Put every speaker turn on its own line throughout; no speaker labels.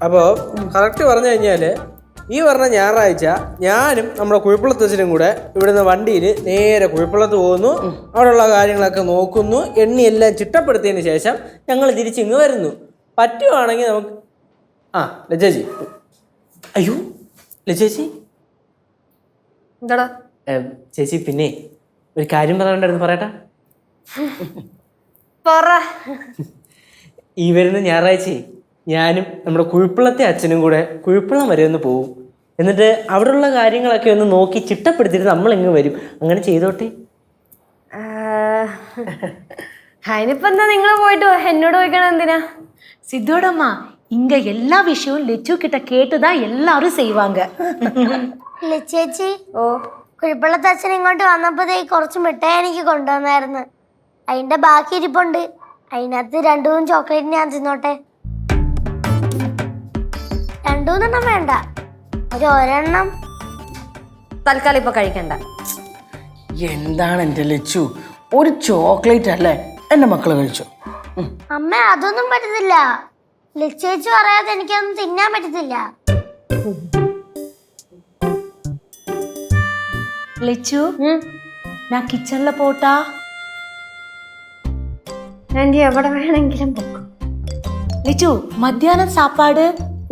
അപ്പോൾ കറക്റ്റ് പറഞ്ഞു കഴിഞ്ഞാൽ ഈ പറഞ്ഞ ഞായറാഴ്ച ഞാനും നമ്മുടെ കുഴിപ്പുളത്തച്ഛനും കൂടെ ഇവിടുന്ന് വണ്ടിയിൽ നേരെ കുഴിപ്പുളത്ത് പോകുന്നു. അവിടെയുള്ള കാര്യങ്ങളൊക്കെ നോക്കുന്നു. എണ്ണിയെല്ലാം ചിട്ടപ്പെടുത്തിയതിന് ശേഷം ഞങ്ങൾ തിരിച്ചിങ്ങ് വരുന്നു. പറ്റുവാണെങ്കിൽ നമുക്ക് ലജേച്ചി. അയ്യോ ലജേച്ചി
എന്താടാ
ചേച്ചി, പിന്നെ ഒരു കാര്യം പറയാനുണ്ടായിരുന്നു, പറയട്ടാ? ഈ വരുന്ന ഞായറാഴ്ച ഞാനും നമ്മുടെ കുഴിപ്പുളത്തെ അച്ഛനും കൂടെ കുഴിപ്പുളം വരെ ഒന്ന് പോകും. എന്നിട്ട് അവിടെയുള്ള കാര്യങ്ങളൊക്കെ ഒന്ന് നോക്കി ചിട്ടപ്പെടുത്തിയിട്ട് നമ്മൾ ഇങ്ങ് വരും. അങ്ങനെ ചെയ്തോട്ടെ.
അതിനിപ്പോ എന്താ നിങ്ങൾ പോയിട്ട് എന്നോട് ചോദിക്കണം എന്തിനാ?
சித்தோடம்மா இங்க எல்லா விஷயமும் லெச்சு கிட்ட கேட்டுதான் எல்லாரும் செய்வாங்க.
ചേച്ചി, കുഴിപ്പള്ളത്തച്ഛൻ ഇങ്ങോട്ട് വന്നപ്പോഴേ കുറച്ച് മിഠായി എനിക്ക് കൊണ്ടുവന്നായിരുന്നു. അതിന്റെ ബാക്കി ഇരിപ്പുണ്ട്. അതിനകത്ത് 2-3 ചോക്ലേറ്റ് ഞാൻ തിന്നോട്ടെ? 2-3 വേണ്ട, ഒരെണ്ണം
തൽക്കാലം ഇപ്പൊ കഴിക്കണ്ട.
എന്താണ് എൻ്റെ ലച്ചു, ഒരു ചോക്ലേറ്റ് അല്ലേ എൻ്റെ മക്കള് കഴിച്ചു.
അമ്മ അതൊന്നും പറ്റത്തില്ല. ചേച്ചി പറയാതെ എനിക്കൊന്നും തിന്നാൻ പറ്റത്തില്ല.
லெச்சு நான் கிச்சன்ல போட்டா?
ആന്റി എവിടെ വേണമെങ്കിലും പോക്കും.
லெச்சு மத்தியானம் சாப்பாடு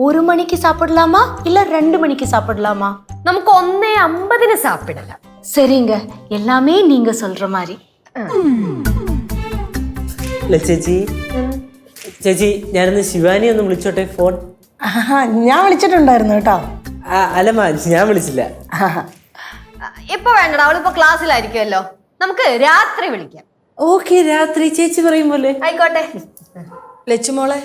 1 மணிக்கு சாப்பிடலாமா இல்ல 2 மணிக்கு சாப்பிடலாமா?
നമുക്ക് 1:50 சாப்பிடலாம்.
சரிங்க, எல்லாமே நீங்க சொல்ற மாதிரி.
ചേച്ചി ചേച്ചി, ഞാനൊന്ന് ശിവാനി ഒന്ന് വിളിച്ചോട്ടെ ഫോൺ?
ഞാൻ വിളിച്ചിട്ടുണ്ടായിരുന്നു കേട്ടോ.
അല്ലമ്മ, ഞാൻ വിളിച്ചില്ല.
ഇപ്പൊ വേണ്ടടാ, അവളിപ്പോ ക്ലാസ്സിലായിരിക്കുമല്ലോ. നമുക്ക് രാത്രി വിളിക്കാം.
ഓക്കെ, രാത്രി ചേച്ചി പറയും പോലെ
ആയിക്കോട്ടെ.
ലച്ചുമോളെ,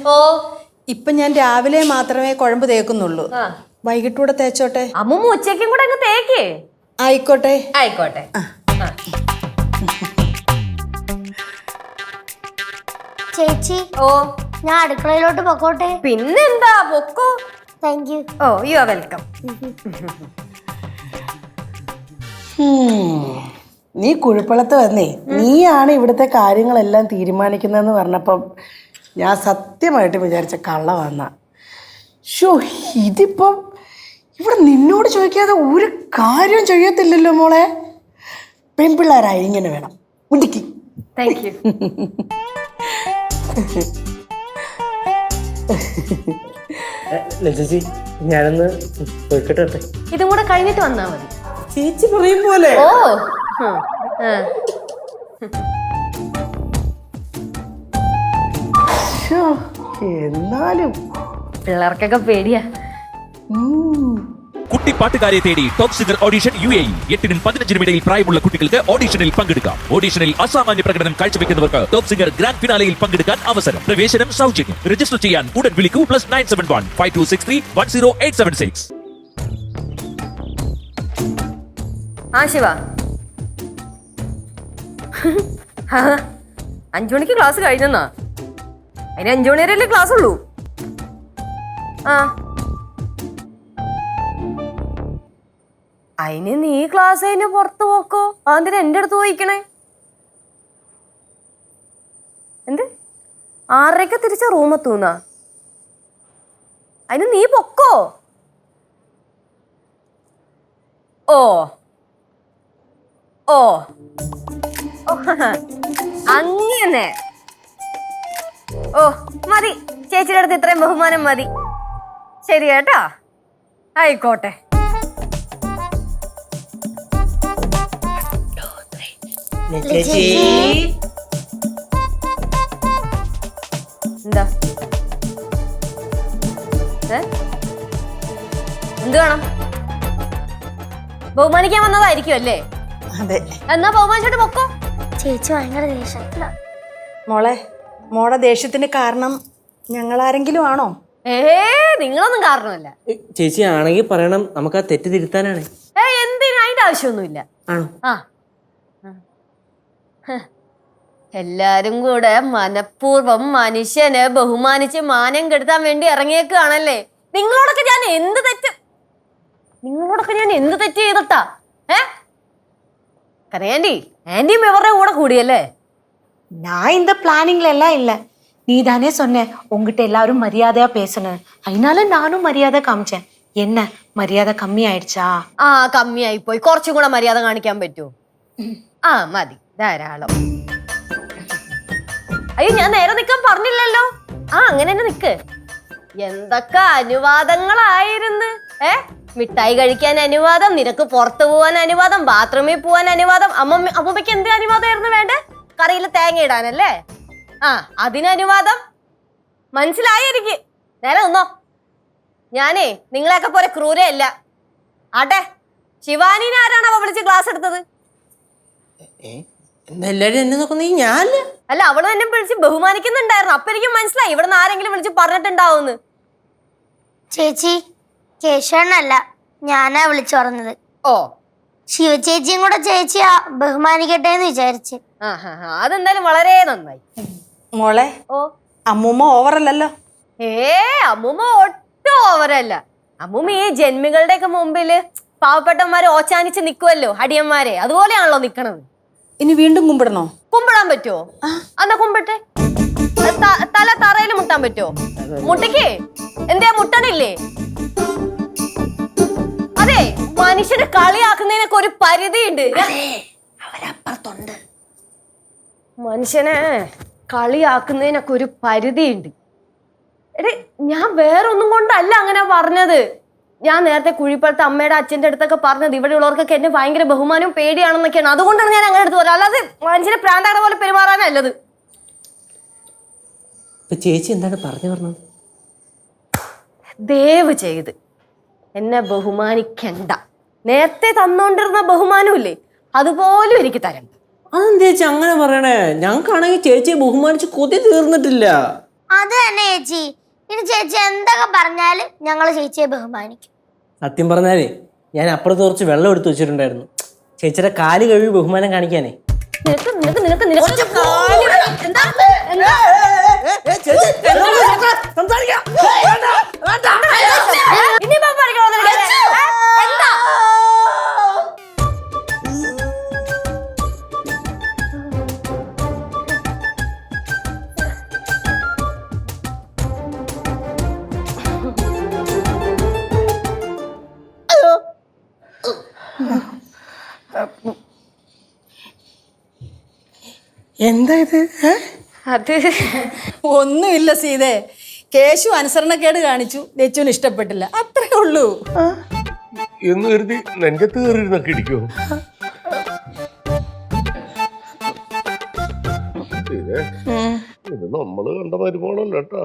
ഇപ്പൊ ഞാൻ രാവിലെ മാത്രമേ കുഴമ്പ് തേക്കുന്നുള്ളൂ. വൈകിട്ടൂടെ തേച്ചോട്ടെ?
അമ്മൂമ്മ ഉച്ചയ്ക്കും കൂടെ അങ്ങ് തേക്കേ.
ആയിക്കോട്ടെ
ആയിക്കോട്ടെ.
ചേച്ചി, ഞാൻ അടുക്കളയിലോട്ട് പൊക്കോട്ടെ?
പിന്നെന്താ, പൊക്കോ.
Thank you.
You are welcome.
നീ കുഴിപ്പളത്ത് വന്നേ, നീയാണ് ഇവിടുത്തെ കാര്യങ്ങളെല്ലാം തീരുമാനിക്കുന്നതെന്ന് പറഞ്ഞപ്പം ഞാൻ സത്യമായിട്ട് വിചാരിച്ച കള്ള വന്ന. ഷോ, ഇതിപ്പം ഇവിടെ നിന്നോട് ചോദിക്കാതെ ഒരു കാര്യം ചെയ്യത്തില്ലല്ലോ മോളെ. പെൺപിള്ളേരായി ഇങ്ങനെ വേണം. മുടിക്ക്.
Thank you.
ചേച്ചി, ഞാനൊന്ന് പോയിക്കട്ടെ.
ഇതും കൂടെ കഴിഞ്ഞിട്ട് വന്നാ മതി.
ചേച്ചി പറയും പോലെ.
എന്നാലും
പിള്ളേർക്കൊക്കെ പേടിയാ.
കുട്ടി പാട്ടുകാരെ തേടി ടോപ്പ് സിംഗർ ഓഡിഷൻ UAE. 8-നും 15-നും ഇടയിൽ പ്രായമുള്ള കുട്ടികൾക്ക് ഓഡിഷനിൽ പങ്കെടുക്കാം. ഓഡിഷനിൽ അസാമാന്യ പ്രകടനം കാഴ്ചവെക്കുന്നവർക്ക് ടോപ്പ് സിംഗർ ഗ്രാൻഡ് ഫിനാലയിൽ പങ്കെടുക്കാൻ അവസരം. പ്രവേശനം സൗജന്യം. രജിസ്റ്റർ ചെയ്യാൻ ഉടൻ വിളിക്കൂ. +971 5263 10876.
ശിവ, 5 മണിക്ക് ക്ലാസ് കഴിഞ്ഞെന്നാ? അതിന് 5 മണി വരെയല്ലേ ക്ലാസ് ഉള്ളൂ. അതിന് നീ ക്ലാസ് കഴിഞ്ഞ് പുറത്ത് പോക്കോ? അതിന് എൻ്റെ അടുത്ത് പോയിക്കണേ. എന്ത് 6:30 തിരിച്ച റൂമെത്തൂന്നാ? അതിന് നീ പൊക്കോ. അങ്ങനെ മതി. ചേച്ചിയുടെ അടുത്ത് ഇത്രയും ബഹുമാനം മതി. ശരി കേട്ടാ, ആയിക്കോട്ടെ. എന്താ എന്ത് വേണം? ബഹുമാനിക്കാൻ വന്നതായിരിക്കും അല്ലേ?
അതെ.
എന്നാ ബഹുമാനിച്ചിട്ട് പൊക്കോ.
ചേച്ചി ഭയങ്കര ദേഷ്യത്തില.
മോളെ ദേഷ്യത്തിന് കാരണം ഞങ്ങളാരെങ്കിലും ആണോ?
നിങ്ങളൊന്നും കാരണമല്ല.
ചേച്ചി ആണെങ്കിൽ പറയണം, നമുക്ക് ആ തെറ്റ് തിരുത്താനാണ്.
എന്തിനാ? അതിന്റെ ആവശ്യമൊന്നുമില്ല.
ആണോ?
എല്ലാരും കൂടെ മനഃപൂർവ്വം മനുഷ്യനെ ബഹുമാനിച്ച് മാനം കെടുത്താൻ വേണ്ടി ഇറങ്ങിയേക്കാണല്ലേ. നിങ്ങളോടൊക്കെ ഞാൻ എന്ത് തെറ്റ് ചെയ്തിട്ടാ? ആന്റിയും ഇവരുടെ കൂടെ കൂടിയല്ലേ?
நான் இந்த பிளானிங்ல எல்லாம் இல்ல. நீ தானே சொன்ன உங்ககிட்ட எல்லாரும் மரியாதையா பேசணும். அதனால நானும் மரியாதை காமிச்சேன். என்ன മര്യാദ കമ്മി ആയിടുച്ചാ?
ആ കമ്മിയായി പോയി. കുറച്ചും കൂടെ മര്യാദ കാണിക്കാൻ പറ്റുമോ? ആ മതി, ധാരാളം. അയ്യോ, ഞാൻ നേരെ നിക്കാൻ പറഞ്ഞില്ലല്ലോ. ആ അങ്ങനെ തന്നെ നിക്ക്. എന്തൊക്കെ അനുവാദങ്ങളായിരുന്നു. മിഠായി കഴിക്കാൻ അനുവാദം, നിനക്ക് പുറത്തു പോവാൻ അനുവാദം, ബാത്റൂമിൽ പോവാൻ അനുവാദം. അമ്മമ്മയ്ക്ക് എന്ത് അനുവാദമായിരുന്നു വേണ്ടേ? കറിയിൽ തേങ്ങ ഇടാനല്ലേ? ആ അതിന് അനുവാദം. മനസ്സിലായി എനിക്ക്. നേരെ നിന്നോ. ഞാനേ നിങ്ങളെയൊക്കെ പോലെ ക്രൂരയല്ല. ആട്ടെ, ശിവാനിനെ ആരാണ് അവ വിളിച്ച് ക്ലാസ് എടുത്തത്?
എല്ലാരും എന്നെ നോക്കുന്ന ഞാൻ
അല്ല, അവള് എന്നെ വിളിച്ച് ബഹുമാനിക്കുന്നുണ്ടായിരുന്നു. അപ്പൊ എനിക്ക് മനസ്സിലായി ഇവിടെ നിന്ന് ആരെങ്കിലും വിളിച്ച് പറഞ്ഞിട്ടുണ്ടാവുന്ന്.
ചേച്ചി, കേശവനല്ല, ഞാനാ വിളിച്ചു പറഞ്ഞത്.
ഓ,
ശിവചേച്ചിയും കൂടെ ചേച്ചിയാ ബഹുമാനിക്കട്ടെ എന്ന് വിചാരിച്ച്.
അതെന്തായാലും വളരെ നന്നായി.
മോളെ,
ഓ,
അമ്മൂമ്മ ഓവറല്ലല്ലോ.
അമ്മൂമ്മ ഒട്ടും ഓവറല്ല. അമ്മൂമ്മ ഈ ജന്മികളുടെ ഒക്കെ മുമ്പില് പാവപ്പെട്ടവന്മാരെ ഓച്ചാനിച്ച് നിക്കുവല്ലോ, അടിയന്മാരെ. അതുപോലെയാണല്ലോ നിക്കണത്.
ഇനി വീണ്ടും കുമ്പിടണോ?
കുമ്പിടാൻ പറ്റുമോ? എന്നാ കുമ്പിട്ടെ. തല തറയിൽ മുട്ടാൻ പറ്റുമോ? മുട്ടിക്ക് എന്തേ മുട്ടണില്ലേ? അതെ, മനുഷ്യനെ കളിയാക്കുന്നതിനൊക്കെ ഒരു പരിധിയുണ്ട്.
അവരപ്പുറത്തുണ്ട്.
മനുഷ്യനെ കളിയാക്കുന്നതിനൊക്കെ ഒരു പരിധിയുണ്ട്. എടേ, ഞാൻ വേറൊന്നും കൊണ്ടല്ല അങ്ങനെ പറഞ്ഞത്. ഞാൻ നേരത്തെ കുഴിപ്പുറത്തെ അമ്മയുടെ അച്ഛൻ്റെ അടുത്തൊക്കെ പറഞ്ഞത് ഇവിടെ ഉള്ളവർക്കൊക്കെ എന്നെ ഭയങ്കര ബഹുമാനവും പേടിയാണെന്നൊക്കെയാണ്. അതുകൊണ്ടാണ് ഞാൻ അങ്ങനെ എടുത്ത് പറയാം. അല്ലാതെ മനുഷ്യനെ പ്രാന്താട പോലെ പെരുമാറാനല്ലത്.
ചേച്ചി എന്താണ് പറഞ്ഞു പറഞ്ഞത്?
ദയവ് ചെയ്ത് എന്നെ ബഹുമാനിക്കണ്ട. നേരത്തെ തന്നോണ്ടിരുന്ന ബഹുമാനമില്ലേ, അതുപോലും എനിക്ക് തരണ്ട.
അതെന്താ ചേച്ചി അങ്ങനെ പറയണേ? ഞങ്ങൾക്കാണെങ്കിൽ ചേച്ചിയെ ബഹുമാനിച്ച് കൊതി തീർന്നിട്ടില്ല.
അത് തന്നെ ചേച്ചി. ഇനി ചേച്ചി എന്തൊക്കെ പറഞ്ഞാലും ഞങ്ങൾ ചേച്ചിയെ ബഹുമാനിക്കും.
സത്യം പറഞ്ഞാലേ ഞാൻ അപ്പുറത്ത് കുറച്ച് വെള്ളം എടുത്ത് വെച്ചിട്ടുണ്ടായിരുന്നു, ചേച്ചിയുടെ കാല് കഴുകി ബഹുമാനം കാണിക്കാനേ.
നിനക്ക് നിനക്ക് നിനക്ക് നിനക്ക് എന്താ എന്താ ഇനിയിപ്പോ പഠിക്കണോ നിനക്ക്? എന്താ
എന്താ ഇത്?
അത്
ഒന്നുമില്ല സീതേ, കേശു അനുസരണക്കേട് കാണിച്ചു, ലച്ചുവിന് ഇഷ്ടപ്പെട്ടില്ല, അത്രേ ഉള്ളൂ.
എന്ന് കരുതി നെഞ്ചത്ത് കയറിയിരുന്നൊക്കെ ഇടിക്കോ? ഇത് നമ്മള് കണ്ട പരിപാടിയല്ല കേട്ടോ.